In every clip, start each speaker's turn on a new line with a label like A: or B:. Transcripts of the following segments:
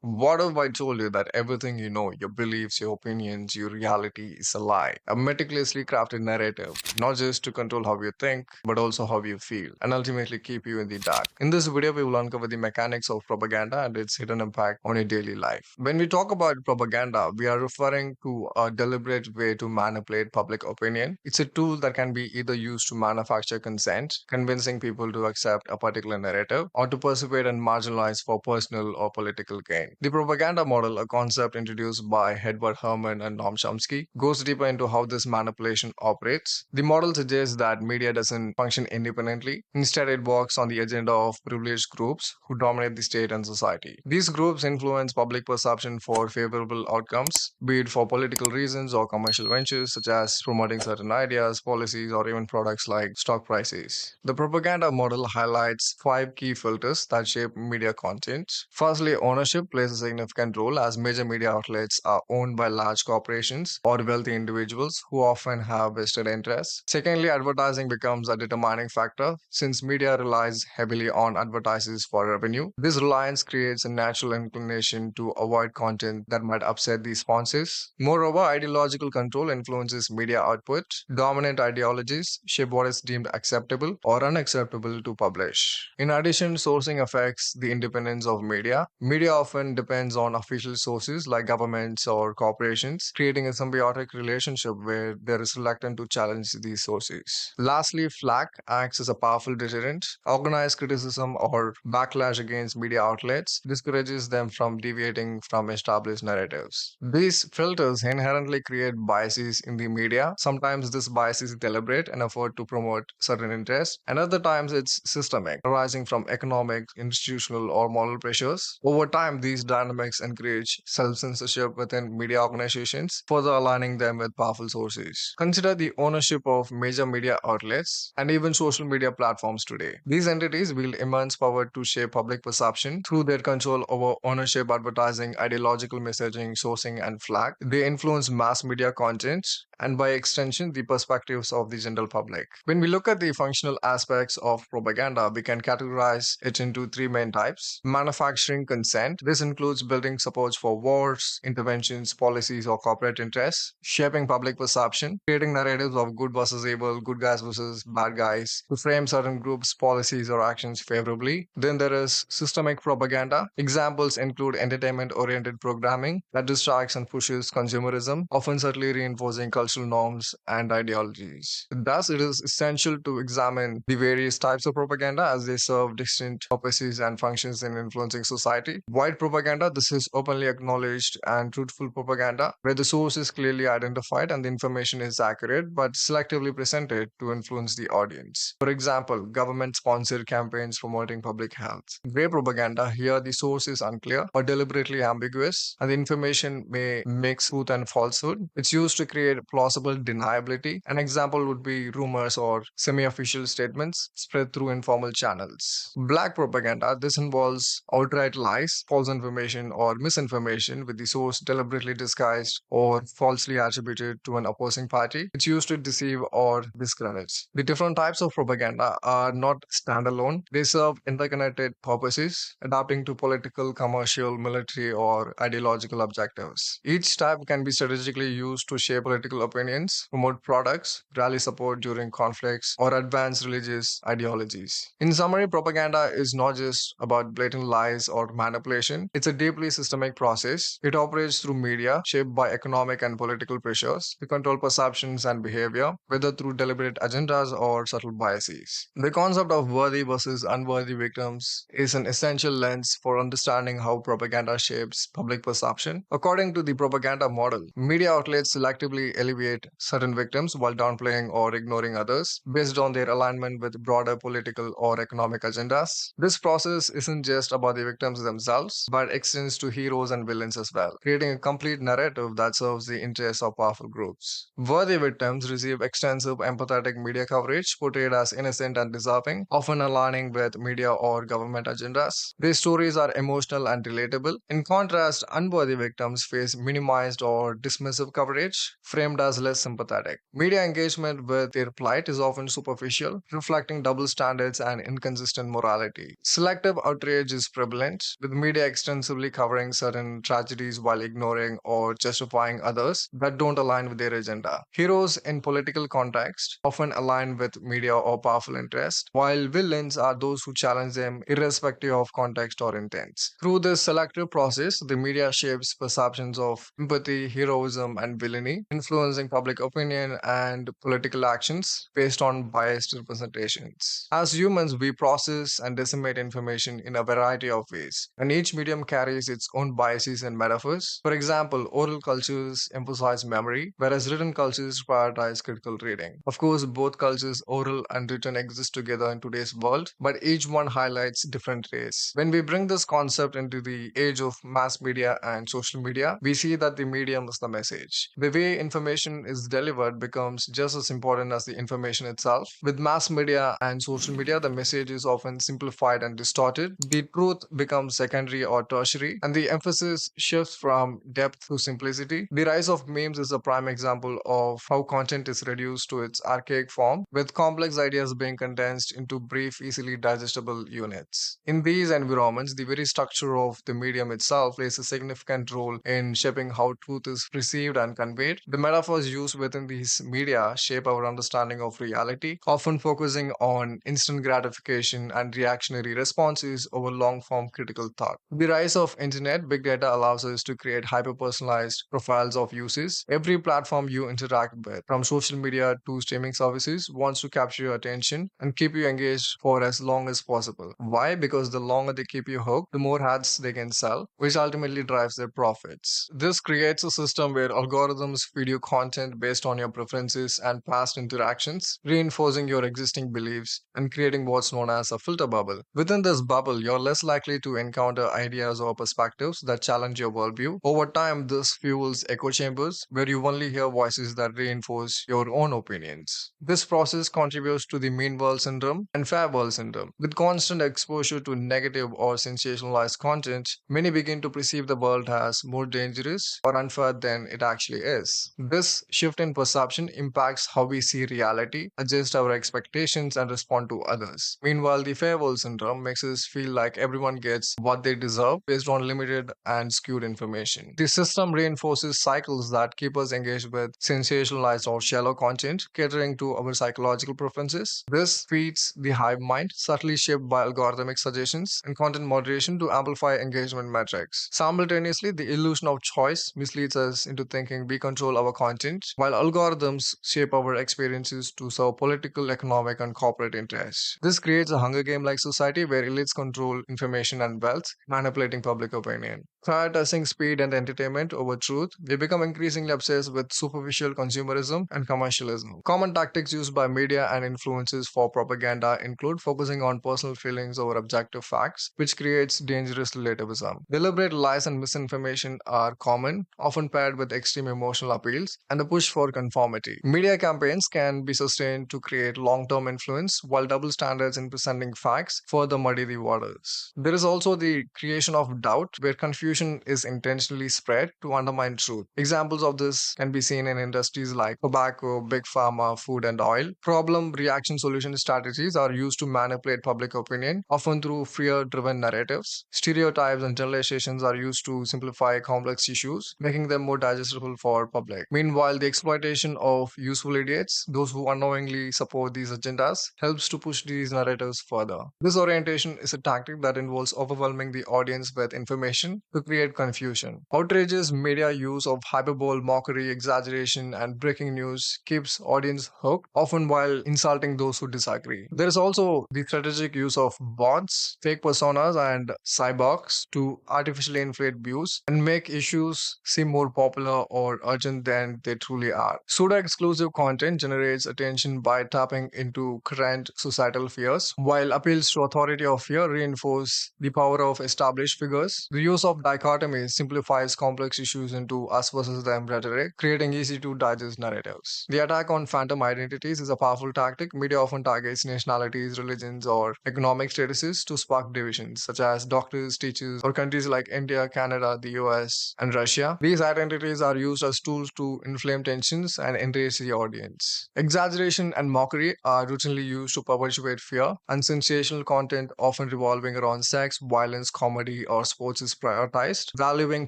A: What if I told you that everything you know, your beliefs, your opinions, your reality is a lie? A meticulously crafted narrative, not just to control how you think, but also how you feel, and ultimately keep you in the dark. In this video, we will uncover the mechanics of propaganda and its hidden impact on your daily life. When we talk about propaganda, we are referring to a deliberate way to manipulate public opinion. It's a tool that can be either used to manufacture consent, convincing people to accept a particular narrative, or to persuade and marginalize for personal or political gain. The propaganda model, a concept introduced by Edward Herman and Noam Chomsky, goes deeper into how this manipulation operates. The model suggests that media doesn't function independently. Instead, it works on the agenda of privileged groups who dominate the state and society. These groups influence public perception for favorable outcomes, be it for political reasons or commercial ventures, such as promoting certain ideas, policies, or even products like stock prices. The propaganda model highlights five key filters that shape media content. Firstly, ownership plays a significant role as major media outlets are owned by large corporations or wealthy individuals who often have vested interests. Secondly, advertising becomes a determining factor since media relies heavily on advertisers for revenue. This reliance creates a natural inclination to avoid content that might upset the sponsors. Moreover, ideological control influences media output. Dominant ideologies shape what is deemed acceptable or unacceptable to publish. In addition, sourcing affects the independence of media. Media often depends on official sources like governments or corporations, creating a symbiotic relationship where there is reluctant to challenge these sources. Lastly, flack acts as a powerful deterrent. Organized criticism or backlash against media outlets discourages them from deviating from established narratives. These filters inherently create biases in the media. Sometimes this bias is deliberate and effort to promote certain interests, and other times it's systemic, arising from economic, institutional, or moral pressures. Over time, these dynamics encourage self censorship within media organizations, further aligning them with powerful sources. Consider the ownership of major media outlets and even social media platforms today. These entities wield immense power to shape public perception through their control over ownership, advertising, ideological messaging, sourcing, and flag. They influence mass media content and by extension the perspectives of the general public. When we look at the functional aspects of propaganda, we can categorize it into three main types. Manufacturing consent. This includes building supports for wars, interventions, policies, or corporate interests. Shaping public perception. Creating narratives of good versus evil, good guys versus bad guys, to frame certain groups, policies, or actions favorably. Then there is systemic propaganda. Examples include entertainment oriented programming that distracts and pushes consumerism, often subtly reinforcing cultural norms and ideologies. Thus, it is essential to examine the various types of propaganda as they serve distinct purposes and functions in influencing society. White propaganda, this is openly acknowledged and truthful propaganda, where the source is clearly identified and the information is accurate but selectively presented to influence the audience. For example, government sponsored campaigns promoting public health. Gray propaganda, here the source is unclear or deliberately ambiguous, and the information may mix truth and falsehood. It's used to create plausible deniability. An example would be rumors or semi official statements spread through informal channels. Black propaganda, this involves outright lies, false information, or misinformation with the source deliberately disguised or falsely attributed to an opposing party. It's used to deceive or discredit. The different types of propaganda are not standalone, they serve interconnected purposes, adapting to political, commercial, military, or ideological objectives. Each type can be strategically used to shape political opinions, promote products, rally support during conflicts, or advance religious ideologies. In summary, propaganda is not just about blatant lies or manipulation, it's a deeply systemic process. It operates through media, shaped by economic and political pressures, to control perceptions and behavior, whether through deliberate agendas or subtle biases. The concept of worthy versus unworthy victims is an essential lens for understanding how propaganda shapes public perception. According to the propaganda model, media outlets selectively elevate certain victims while downplaying or ignoring others based on their alignment with broader political or economic agendas. This process isn't just about the victims themselves, but extends to heroes and villains as well, creating a complete narrative that serves the interests of powerful groups. Worthy victims receive extensive empathetic media coverage, portrayed as innocent and deserving, often aligning with media or government agendas. These stories are emotional and relatable. In contrast, unworthy victims face minimized or dismissive coverage, framed as less sympathetic. Media engagement with their plight is often superficial, reflecting double standards and inconsistent morality. Selective outrage is prevalent, with media extending extensively covering certain tragedies while ignoring or justifying others that don't align with their agenda. Heroes in political context often align with media or powerful interest, while villains are those who challenge them irrespective of context or intents. Through this selective process, the media shapes perceptions of empathy, heroism, and villainy, influencing public opinion and political actions based on biased representations. As humans, we process and disseminate information in a variety of ways, and each medium carries its own biases and metaphors. For example, oral cultures emphasize memory, whereas written cultures prioritize critical reading. Of course, both cultures, oral and written, exist together in today's world, but each one highlights different traits. When we bring this concept into the age of mass media and social media, we see that the medium is the message. The way information is delivered becomes just as important as the information itself. With mass media and social media, the message is often simplified and distorted. The truth becomes secondary or tertiary, and the emphasis shifts from depth to simplicity. The rise of memes is a prime example of how content is reduced to its archaic form, with complex ideas being condensed into brief, easily digestible units. In these environments, the very structure of the medium itself plays a significant role in shaping how truth is perceived and conveyed. The metaphors used within these media shape our understanding of reality, often focusing on instant gratification and reactionary responses over long-form critical thought. The rise of internet big data allows us to create hyper-personalized profiles of users. Every platform you interact with, from social media to streaming services, wants to capture your attention and keep you engaged for as long as possible. Why? Because the longer they keep you hooked, the more ads they can sell, which ultimately drives their profits. This creates a system where algorithms feed you content based on your preferences and past interactions, reinforcing your existing beliefs and creating what's known as a filter bubble. Within this bubble, you're less likely to encounter ideas or perspectives that challenge your worldview. Over time, this fuels echo chambers where you only hear voices that reinforce your own opinions. This process contributes to the mean world syndrome and fair world syndrome. With constant exposure to negative or sensationalized content, many begin to perceive the world as more dangerous or unfair than it actually is. This shift in perception impacts how we see reality, adjust our expectations, and respond to others. Meanwhile, the fair world syndrome makes us feel like everyone gets what they deserve based on limited and skewed information. The system reinforces cycles that keep us engaged with sensationalized or shallow content, catering to our psychological preferences. This feeds the hive mind, subtly shaped by algorithmic suggestions and content moderation to amplify engagement metrics. Simultaneously, the illusion of choice misleads us into thinking we control our content, while algorithms shape our experiences to serve political, economic, and corporate interests. This creates a Hunger Game like society where elites control information and wealth, manipulating public opinion. Prioritizing speed and entertainment over truth, we become increasingly obsessed with superficial consumerism and commercialism. Common tactics used by media and influencers for propaganda include focusing on personal feelings over objective facts, which creates dangerous relativism. Deliberate lies and misinformation are common, often paired with extreme emotional appeals and a push for conformity. Media campaigns can be sustained to create long term influence, while double standards in presenting facts further muddy the waters. There is also the creation of doubt, where confusion is intentionally spread to undermine truth. Examples of this can be seen in industries like tobacco, big pharma, food, and oil. Problem reaction solution strategies are used to manipulate public opinion, often through fear driven narratives. Stereotypes and generalizations are used to simplify complex issues, making them more digestible for public. Meanwhile, the exploitation of useful idiots, those who unknowingly support these agendas, helps to push these narratives further. This orientation is a tactic that involves overwhelming the audience with information to create confusion. Outrageous media use of hyperbole, mockery, exaggeration, and breaking news keeps audience hooked, often while insulting those who disagree. There is also the strategic use of bots, fake personas, and cyborgs to artificially inflate views and make issues seem more popular or urgent than they truly are. Pseudo exclusive content generates attention by tapping into current societal fears, while appeals to authority or fear reinforce the power of established figures. The use of dichotomy simplifies complex issues into us versus them rhetoric, creating easy to digest narratives. The attack on phantom identities is a powerful tactic. Media often targets nationalities, religions, or economic statuses to spark divisions, such as doctors, teachers, or countries like India, Canada, the US, and Russia. These identities are used as tools to inflame tensions and enrage the audience. Exaggeration and mockery are routinely used to perpetuate fear, and sensational content, often revolving around sex, violence, comedy, or sports, is prioritized, valuing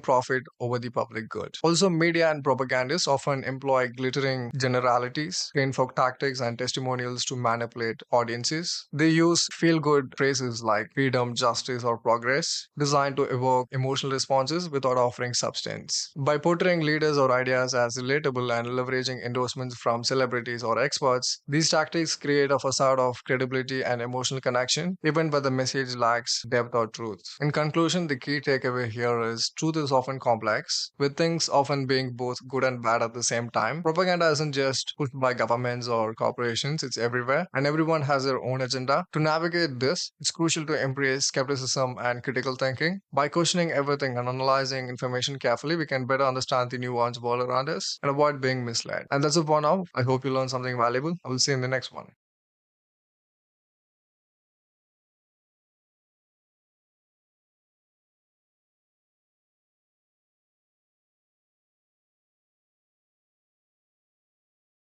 A: profit over the public good. Also, media and propagandists often employ glittering generalities, plain folk tactics, and testimonials to manipulate audiences. They use feel good phrases like freedom, justice, or progress, designed to evoke emotional responses without offering substance. By portraying leaders or ideas as relatable and leveraging endorsements from celebrities or experts, these tactics create a facade of credibility and emotional connection, even when the message lacks depth or truth. In conclusion, the key takeaway here is truth is often complex, with things often being both good and bad at the same time. Propaganda isn't just pushed by governments or corporations, it's everywhere, and everyone has their own agenda. To navigate this, it's crucial to embrace skepticism and critical thinking. By questioning everything and analyzing information carefully, we can better understand the nuanced world around us and avoid being misled. And that's it for now. I hope you learned something valuable. I will see you in the next one.